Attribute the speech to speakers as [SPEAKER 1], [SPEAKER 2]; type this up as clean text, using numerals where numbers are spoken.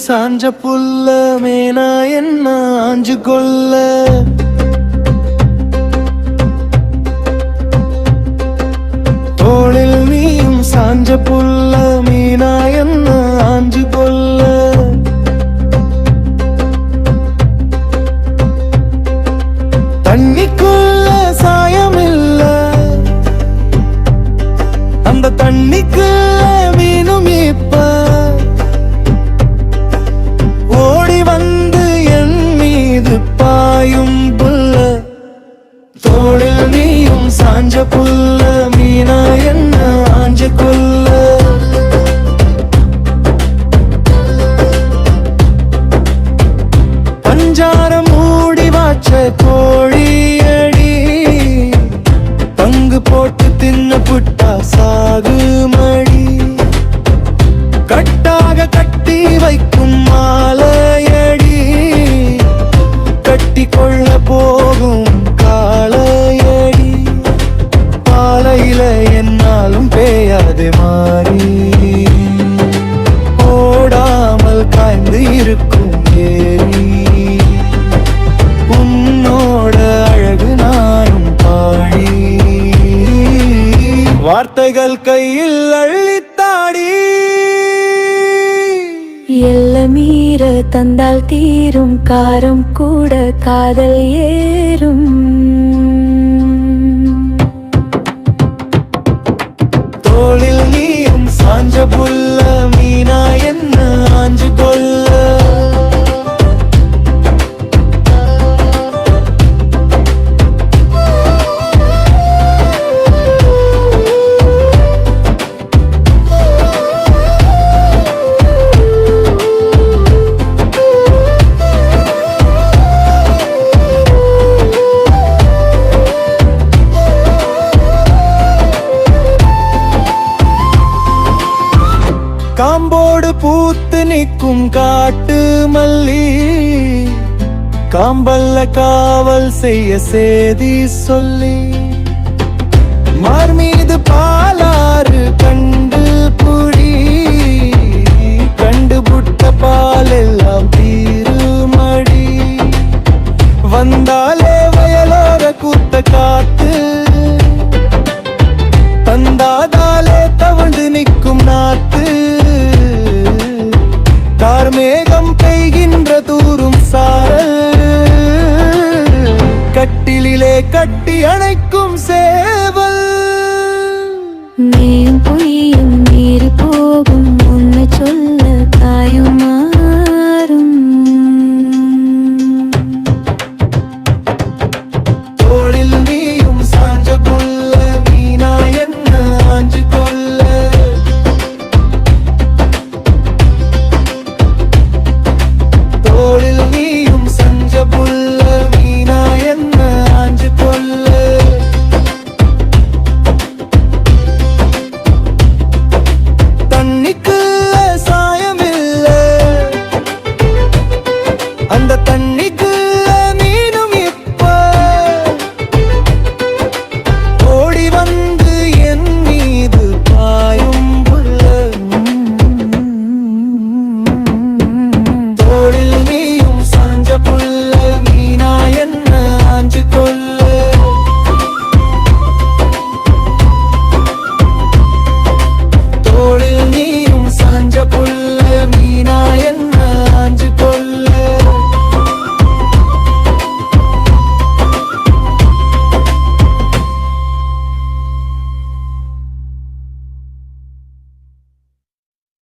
[SPEAKER 1] சாஞ்ச புல்ல மேனா என்ன ஆஞ்சு கொல்ல தோளில் நீயும் சாஞ்ச புல்ல மீனா என்ன ஆஞ்சு கொல்ல தண்ணிக்குள்ள சாயமில்ல அந்த தண்ணிக்குள்ள மீனும் இப்ப ஓடி வந்து என் மீது பாயும் புல்ல தோளில் நீயும் சாஞ்ச புல்ல மீனா என்ன ஆஞ்சு கொல்ல பஞ்சாரம் மூடி வாச்ச கோழியடி பங்கு போட்டு தின்னு புட்டா சாகு மடி கட்டாக கட்டி வைக்கும் மாலையடி கட்டி கொள்ள போகும் காளையடி பாலையில என்னாலும் பேயாது மாறி ஓடாமல் காய்ந்து இருக்கும் ஏரி உன்னோட அழகு நானும் பாடி வார்த்தைகள் கையில் அள்ளித்தாடி
[SPEAKER 2] எல்ல மீற தந்தால் தீரும் காரம் கூட காதல் ஏறும்
[SPEAKER 1] தோளில் நீயும் சாஞ்ச புல்ல மீனா என்ன ஆஞ்சு கொல்ல காம்போடு பூத்து நிற்கும் காட்டு மல்லி காம்பல்ல காவல் செய்ய சேதி சொல்லி மார் மீது பாலாறு கண்டு புடி கண்டு புட்ட பால் எல்லாம் தீருமடி வந்தாலே வயலோர கூத்த காத்து தந்தாதாலே தவழ்ந்து நிற்கும் நாத்து கார்மேகம் பெய்கின்ற தூரும் சாரல் கட்டிலே கட்டி அணை